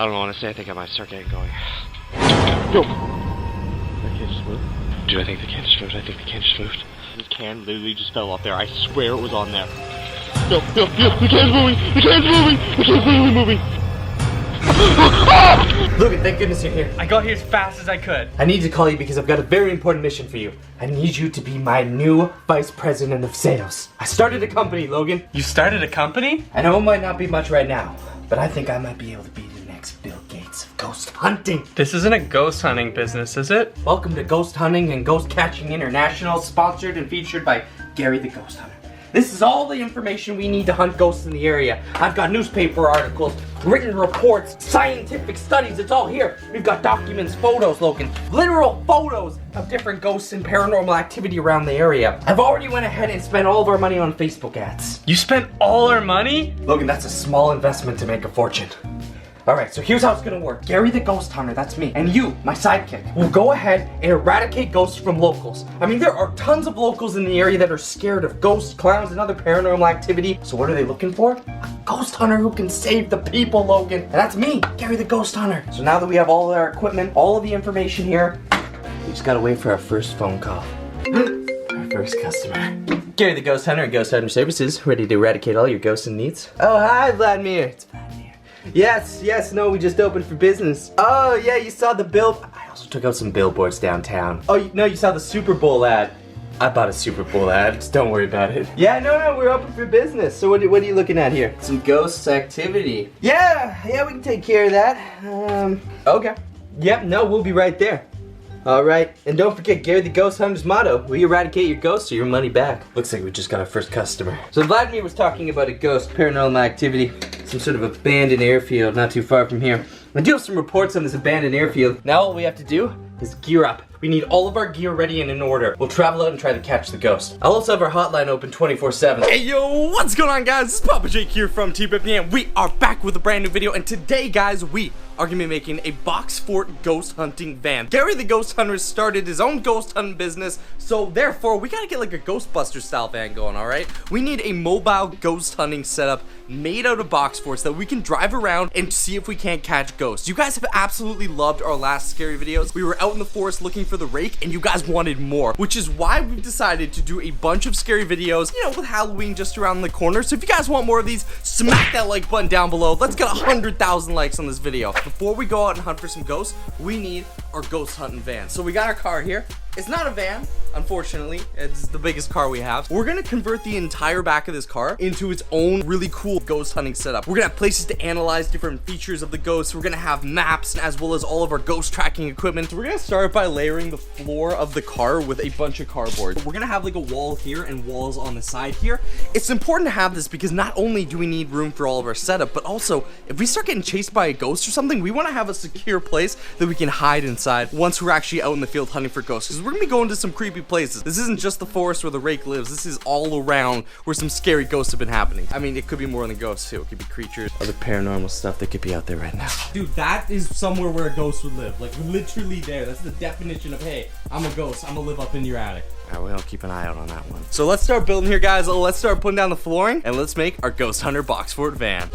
I don't know, honestly, I think I might start getting going. Yo! That can just moved? Dude, I think the can just moved. I think the can just moved. This can literally just fell off there. I swear it was on there. Yo, the can's moving! The can's moving! The can's literally moving! Logan, thank goodness you're here. I got here as fast as I could. I need to call you because I've got a very important mission for you. I need you to be my new vice president of sales. I started a company, Logan. You started a company? I know it might not be much right now, but I think I might be able to be the next Bill Gates of ghost hunting. This isn't a ghost hunting business, is it? Welcome to Ghost Hunting and Ghost Catching International, sponsored and featured by Gary the Ghost Hunter. This is all the information we need to hunt ghosts in the area. I've got newspaper articles, written reports, scientific studies, it's all here. We've got documents, photos, Logan, literal photos of different ghosts and paranormal activity around the area. I've already went ahead and spent all of our money on Facebook ads. You spent all our money? Logan, that's a small investment to make a fortune. Alright, so here's how it's gonna work. Gary the Ghost Hunter, that's me, and you, my sidekick, will go ahead and eradicate ghosts from locals. I mean, there are tons of locals in the area that are scared of ghosts, clowns, and other paranormal activity. So what are they looking for? A ghost hunter who can save the people, Logan. And that's me, Gary the Ghost Hunter. So now that we have all of our equipment, all of the information here, we just gotta wait for our first phone call. Our first customer. Gary the Ghost Hunter and Ghost Hunter Services, ready to eradicate all your ghosts and needs? Oh, hi, Vladimir. It's Vladimir. Yes, no, we just opened for business. Oh, yeah, you saw the bill. I also took out some billboards downtown. Oh, no, you saw the Super Bowl ad. I bought a Super Bowl ad, just don't worry about it. Yeah, no, we're open for business. So what are you looking at here? Some ghost activity. Yeah, we can take care of that. Okay. Yep, no, we'll be right there. Alright, and don't forget Gary the Ghost Hunter's motto, we eradicate your ghosts or your money back. Looks like we just got our first customer. So Vladimir was talking about a ghost, paranormal activity, some sort of abandoned airfield not too far from here. I do have some reports on this abandoned airfield. Now all we have to do is gear up. We need all of our gear ready and in order. We'll travel out and try to catch the ghost. I'll also have our hotline open 24/7. Hey yo, what's going on guys? This is Papa Jake here from T-Bipney and we are back with a brand new video, and today guys, we are gonna be making a box fort ghost hunting van. Gary the Ghost Hunter started his own ghost hunting business, so therefore we gotta get like a Ghostbuster style van going, alright? We need a mobile ghost hunting setup made out of box forts that we can drive around and see if we can't catch ghosts. You guys have absolutely loved our last scary videos. We were out in the forest looking for the Rake and you guys wanted more, which is why we've decided to do a bunch of scary videos, you know, with Halloween just around the corner. So if you guys want more of these, smack that like button down below. Let's get 100,000 likes on this video. Before we go out and hunt for some ghosts, we need our ghost hunting van. So we got our car here. It's not a van, unfortunately. It's the biggest car we have. We're gonna convert the entire back of this car into its own really cool ghost hunting setup. We're gonna have places to analyze different features of the ghosts. We're gonna have maps as well as all of our ghost tracking equipment. So we're gonna start by layering the floor of the car with a bunch of cardboard. We're gonna have like a wall here and walls on the side here. It's important to have this because not only do we need room for all of our setup, but also if we start getting chased by a ghost or something, we wanna have a secure place that we can hide inside once we're actually out in the field hunting for ghosts. Because we're gonna be going to some creepy places. This isn't just the forest where the Rake lives. This is all around where some scary ghosts have been happening. I mean, it could be more than ghosts too. It could be creatures, other paranormal stuff that could be out there right now. Dude, that is somewhere where a ghost would live. Like literally there. That's the definition of, hey, I'm a ghost. I'm gonna live up in your attic. Alright, we'll keep an eye out on that one. So let's start building here, guys. Let's start putting down the flooring and let's make our Ghost Hunter box fort van.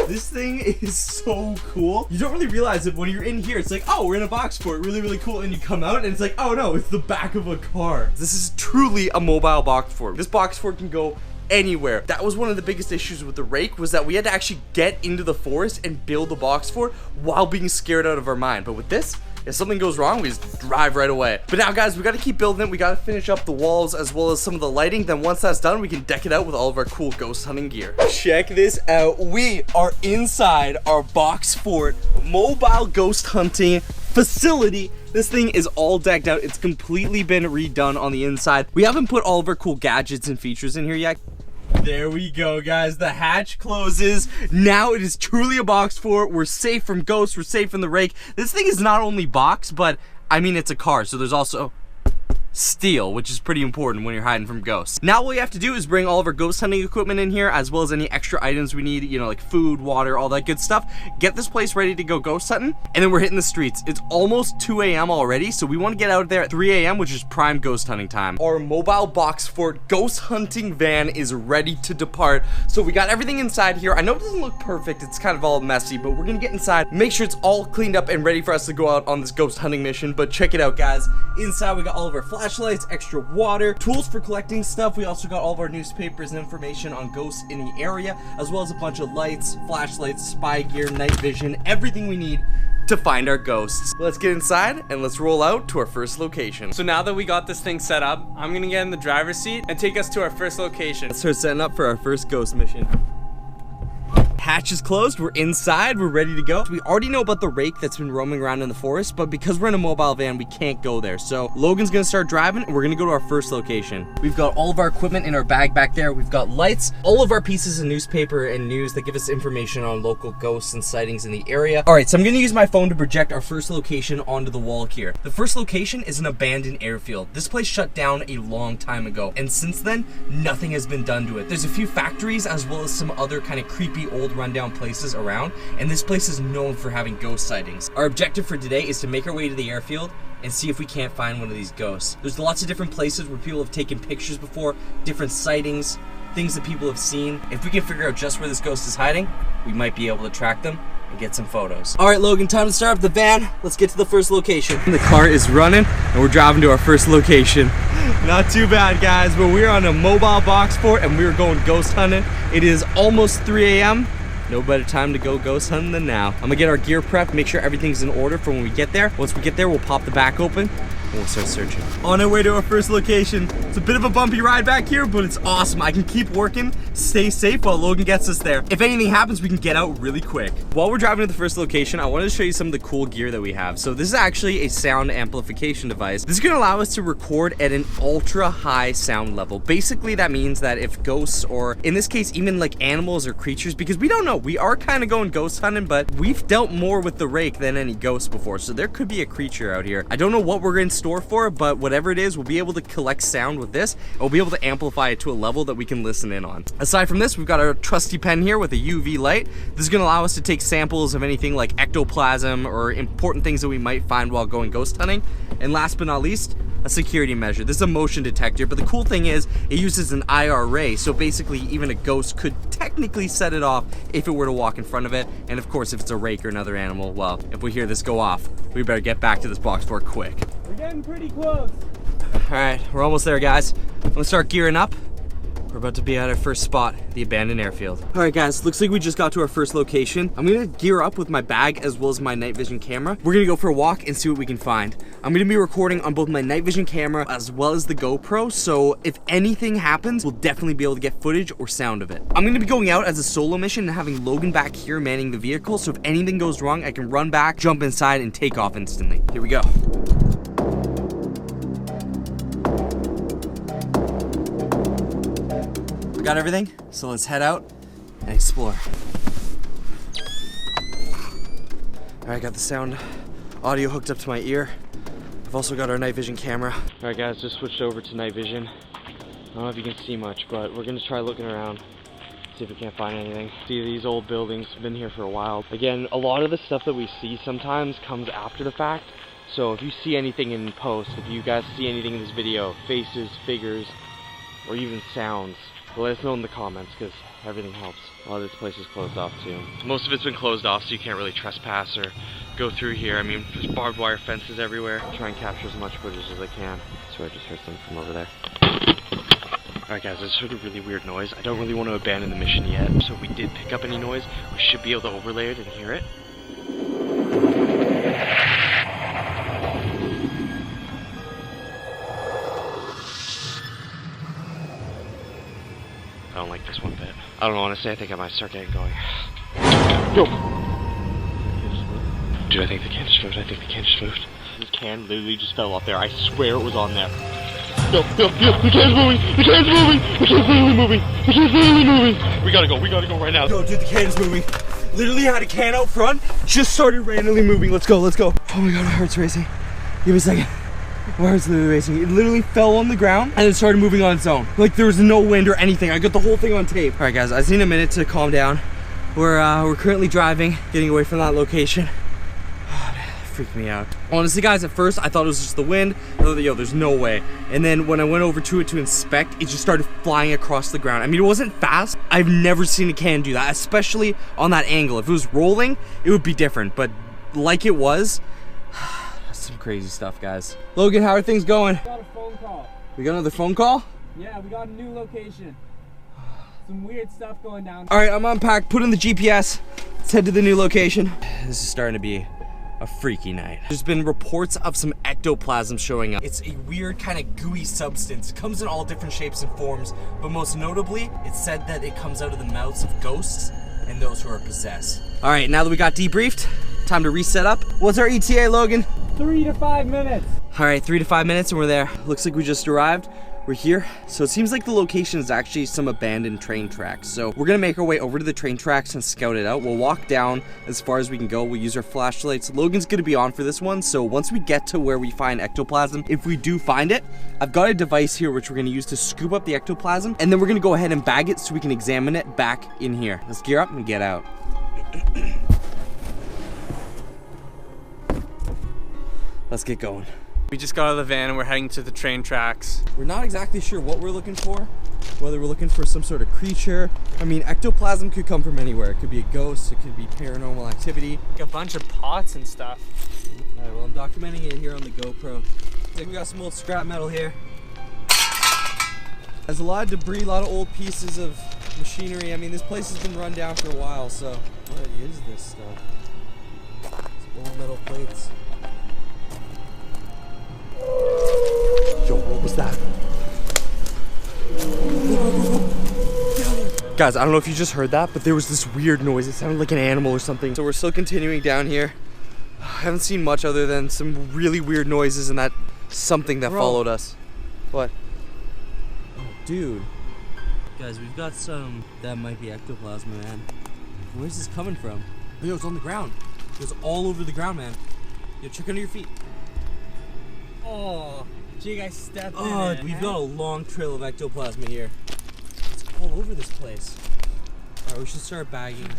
This thing is so cool. You don't really realize it when you're in here. It's like, oh, we're in a box fort, really cool, and you come out and it's like, oh no, it's the back of a car. This is truly a mobile box fort. This box fort can go anywhere. That was one of the biggest issues with the Rake, was that we had to actually get into the forest and build the box fort while being scared out of our mind. But with this, if something goes wrong, we just drive right away. But now guys, we gotta keep building it. We gotta finish up the walls as well as some of the lighting. Then once that's done, we can deck it out with all of our cool ghost hunting gear. Check this out. We are inside our box fort mobile ghost hunting facility. This thing is all decked out. It's completely been redone on the inside. We haven't put all of our cool gadgets and features in here yet. There we go, guys. The hatch closes. Now it is truly a box fort. We're safe from ghosts. We're safe from the Rake. This thing is not only box, but I mean, it's a car. So there's also steal, which is pretty important when you're hiding from ghosts. Now all we have to do is bring all of our ghost hunting equipment in here, as well as any extra items we need, you know, like food, water, all that good stuff. Get this place ready to go ghost hunting, and then we're hitting the streets. It's almost 2 a.m. already, so we want to get out there at 3 a.m., which is prime ghost hunting time. Our mobile box fort ghost hunting van is ready to depart. So we got everything inside here. I know it doesn't look perfect, it's kind of all messy, but we're gonna get inside, make sure it's all cleaned up and ready for us to go out on this ghost hunting mission. But check it out, guys. Inside we got all of our flashlights, extra water, tools for collecting stuff. We also got all of our newspapers and information on ghosts in the area, as well as a bunch of lights, flashlights, spy gear, night vision, everything we need to find our ghosts. Let's get inside and let's roll out to our first location. So now that we got this thing set up, I'm gonna get in the driver's seat and take us to our first location. Let's start setting up for our first ghost mission. Hatch is closed, we're inside, we're ready to go. We already know about the rake that's been roaming around in the forest, but because we're in a mobile van, we can't go there. So Logan's gonna start driving and we're gonna go to our first location. We've got all of our equipment in our bag back there. We've got lights, all of our pieces of newspaper and news that give us information on local ghosts and sightings in the area. All right, so I'm gonna use my phone to project our first location onto the wall here. The first location is an abandoned airfield. This place shut down a long time ago, and since then, nothing has been done to it. There's a few factories as well as some other kind of creepy old rundown places around, and this place is known for having ghost sightings. Our objective for today is to make our way to the airfield and see if we can't find one of these ghosts. There's lots of different places where people have taken pictures before, different sightings, things that people have seen. If we can figure out just where this ghost is hiding, we might be able to track them and get some photos. All right, Logan, time to start up the van. Let's get to the first location. The car is running and we're driving to our first location. Not too bad, guys, but we're on a mobile box fort and we're going ghost hunting. It is almost 3 a.m. No better time to go ghost hunting than now. I'm gonna get our gear prepped, make sure everything's in order for when we get there. Once we get there, we'll pop the back open and we'll start searching. On our way to our first location. It's a bit of a bumpy ride back here, but it's awesome. I can keep working, stay safe while Logan gets us there. If anything happens, we can get out really quick. While we're driving to the first location, I wanted to show you some of the cool gear that we have. So this is actually a sound amplification device. This is gonna allow us to record at an ultra high sound level. Basically, that means that if ghosts, or in this case, even like animals or creatures, because we don't know, we are kind of going ghost hunting, but we've dealt more with the rake than any ghosts before. So there could be a creature out here. I don't know what we're in store for, but whatever it is, we'll be able to collect sound with this, and we'll be able to amplify it to a level that we can listen in on. Aside from this, we've got our trusty pen here with a UV light. This is gonna allow us to take samples of anything like ectoplasm or important things that we might find while going ghost hunting. And last but not least, a security measure. This is a motion detector, but the cool thing is it uses an IR ray, so basically even a ghost could technically set it off if it were to walk in front of it. And of course, if it's a rake or another animal, well, if we hear this go off, we better get back to this box fort quick. We're getting pretty close. All right, we're almost there, guys. I'm gonna start gearing up. We're about to be at our first spot, the abandoned airfield. All right, guys, looks like we just got to our first location. I'm gonna gear up with my bag as well as my night vision camera. We're gonna go for a walk and see what we can find. I'm gonna be recording on both my night vision camera as well as the GoPro, so if anything happens, we'll definitely be able to get footage or sound of it. I'm gonna be going out as a solo mission and having Logan back here manning the vehicle, so if anything goes wrong, I can run back, jump inside, and take off instantly. Here we go. Got everything, so let's head out and explore. All right, got the sound audio hooked up to my ear. I've also got our night vision camera. All right, guys, just switched over to night vision. I don't know if you can see much, but we're gonna try looking around, see if we can't find anything. See these old buildings, been here for a while. Again, a lot of the stuff that we see sometimes comes after the fact. So if you see anything in post, if you guys see anything in this video, faces, figures, or even sounds, let us know in the comments, because everything helps. A lot of this place is closed off too. Most of it's been closed off, so you can't really trespass or go through here. I mean, there's barbed wire fences everywhere. Try and capture as much footage as I can. So I just heard something from over there. Alright guys, I just heard a really weird noise. I don't really want to abandon the mission yet, so if we did pick up any noise, we should be able to overlay it and hear it. I don't like this one bit. I don't know, honestly, I think I might start getting going. Yo! Dude, I think the can just moved. I think the can just moved. This can literally just fell off there. I swear it was on there. Yo, the can's moving! The can's moving! The can's literally moving! The can's literally moving! We gotta go right now. Yo, dude, the can's moving. Literally had a can out front, just started randomly moving. Let's go, let's go. Oh my god, my heart's racing. Give me a second. Where is literally racing? It literally fell on the ground and it started moving on its own. Like there was no wind or anything. I got the whole thing on tape. All right, guys, I just need a minute to calm down. We're currently driving, getting away from that location. Oh, man, that freaked me out. Honestly, guys, at first I thought it was just the wind. I thought, yo, there's no way. And then when I went over to it to inspect, it just started flying across the ground. I mean, it wasn't fast. I've never seen a can do that, especially on that angle. If it was rolling, it would be different. But like it was, that's some crazy stuff, guys. Logan, how are things going? We got a phone call. We got another phone call? Yeah, we got a new location. Some weird stuff going down. All right, I'm unpacked, put in the GPS. Let's head to the new location. This is starting to be a freaky night. There's been reports of some ectoplasm showing up. It's a weird kind of gooey substance. It comes in all different shapes and forms, but most notably, it's said that it comes out of the mouths of ghosts and those who are possessed. All right, now that we got debriefed, time to reset up. What's our ETA, Logan? 3 to 5 minutes. All right, 3 to 5 minutes and we're there. Looks like we just arrived. We're here. So it seems like the location is actually some abandoned train tracks. So we're gonna make our way over to the train tracks and scout it out. We'll walk down as far as we can go. We'll use our flashlights. Logan's gonna be on for this one. So once we get to where we find ectoplasm, if we do find it, I've got a device here which we're gonna use to scoop up the ectoplasm, and then we're gonna go ahead and bag it so we can examine it back in here. Let's gear up and get out. Let's get going. We just got out of the van and we're heading to the train tracks. We're not exactly sure what we're looking for, whether we're looking for some sort of creature. I mean, ectoplasm could come from anywhere. It could be a ghost, it could be paranormal activity. Like a bunch of pots and stuff. All right, well, I'm documenting it here on the GoPro. I think we got some old scrap metal here. There's a lot of debris, a lot of old pieces of machinery. I mean, this place has been run down for a while, so what is this stuff? It's old metal plates. Yo, what was that? Guys, I don't know if you just heard that, but there was this weird noise. It sounded like an animal or something. So we're still continuing down here. I haven't seen much other than some really weird noises and that something that followed us. What? Oh, dude. Guys, we've got some that might be ectoplasm, man. Where's this coming from? Yo, it's on the ground. It was all over the ground, man. Yo, check under your feet. Oh, Jake, I stepped in it. We've got a long trail of ectoplasm here. It's all over this place. All right, we should start bagging.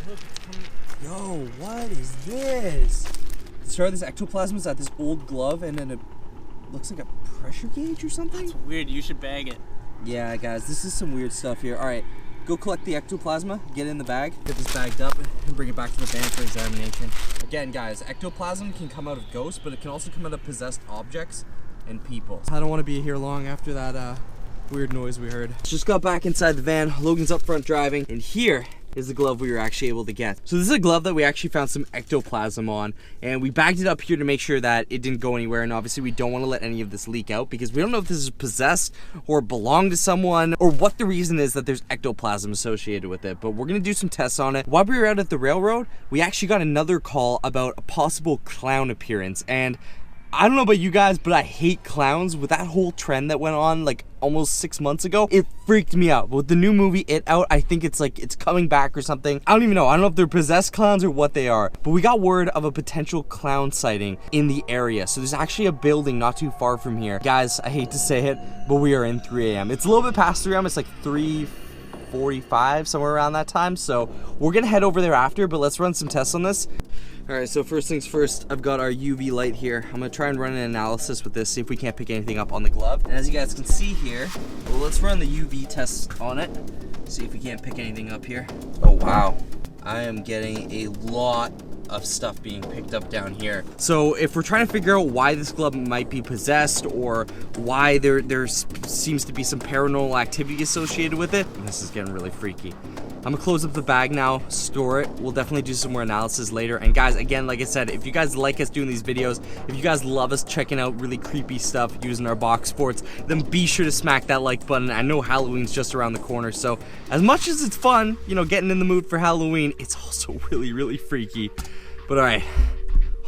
Yo, what is this? The start of this ectoplasm is at this old glove, and then it looks like a pressure gauge or something. It's weird. You should bag it. Yeah, guys, this is some weird stuff here. All right, go collect the ectoplasma, get it in the bag, get this bagged up, and bring it back to the van for examination. Again, guys, ectoplasm can come out of ghosts, but it can also come out of possessed objects and people. I don't want to be here long after that weird noise we heard. Just got back inside the van. Logan's up front driving, and here is the glove we were actually able to get. So this is a glove that we actually found some ectoplasm on, and we bagged it up here to make sure that it didn't go anywhere, and obviously we don't want to let any of this leak out because we don't know if this is possessed or belonged to someone or what the reason is that there's ectoplasm associated with it, but we're gonna do some tests on it. While we were out at the railroad, we actually got another call about a possible clown appearance, and I don't know about you guys, but I hate clowns. With that whole trend that went on like almost 6 months ago, it freaked me out. But with the new movie It Out, I think it's like it's coming back or something. I don't even know. I don't know if they're possessed clowns or what they are. But we got word of a potential clown sighting in the area. So there's actually a building not too far from here. Guys, I hate to say it, but we are in 3 a.m. It's a little bit past 3 a.m. It's like 3:45, somewhere around that time. So we're gonna head over there after, but let's run some tests on this. All right, so first things first, I've got our UV light here. I'm gonna try and run an analysis with this, see if we can't pick anything up on the glove. And as you guys can see here, well, let's run the UV test on it, see if we can't pick anything up here. Oh, wow. I am getting a lot of stuff being picked up down here. So if we're trying to figure out why this glove might be possessed or why there seems to be some paranormal activity associated with it, this is getting really freaky. I'm gonna close up the bag now, store it. We'll definitely do some more analysis later. And guys, again, like I said, if you guys like us doing these videos, if you guys love us checking out really creepy stuff using our box sports, then be sure to smack that like button. I know Halloween's just around the corner, so as much as it's fun, you know, getting in the mood for Halloween, it's also really, really freaky. But all right,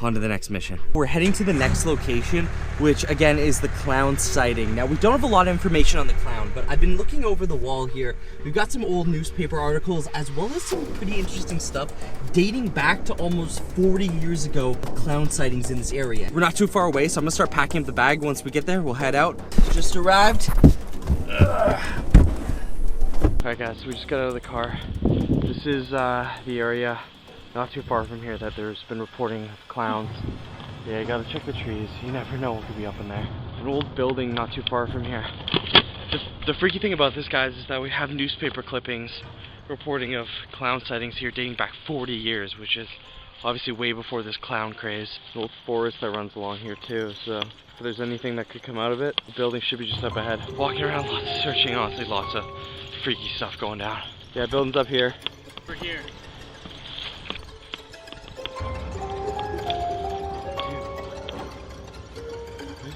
on to the next mission. We're heading to the next location, which again is the clown sighting. Now we don't have a lot of information on the clown, but I've been looking over the wall here. We've got some old newspaper articles as well as some pretty interesting stuff dating back to almost 40 years ago, clown sightings in this area. We're not too far away, so I'm gonna start packing up the bag. Once we get there, we'll head out. Just arrived. Alright guys, so we just got out of the car. This is the area not too far from here that there's been reporting of clowns. Yeah, you gotta check the trees. You never know what could be up in there. An old building not too far from here. The freaky thing about this, guys, is that we have newspaper clippings reporting of clown sightings here dating back 40 years, which is obviously way before this clown craze. An old forest that runs along here too, so if there's anything that could come out of it, the building should be just up ahead. Walking around, lots of searching, honestly, lots of freaky stuff going down. Yeah, building's up here. We're here.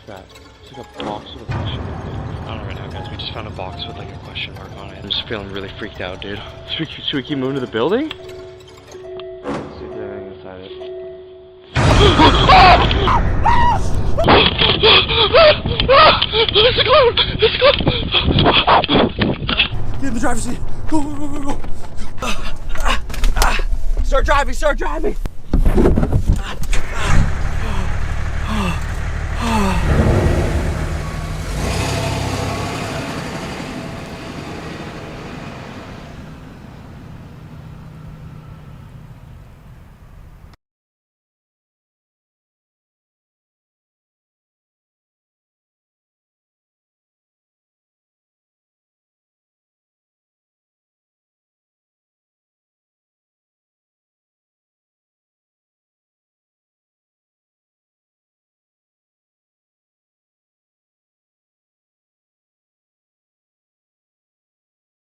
That? It's like a box with a question mark. I don't know right now, guys. We just found a box with like a question mark on it. I'm just feeling really freaked out, dude. Should we keep moving to the building? Let's see if there's anything inside it. There's a clown! There's a clown! Get in the driver's seat. Go, go, go, go, go. Start driving, start driving.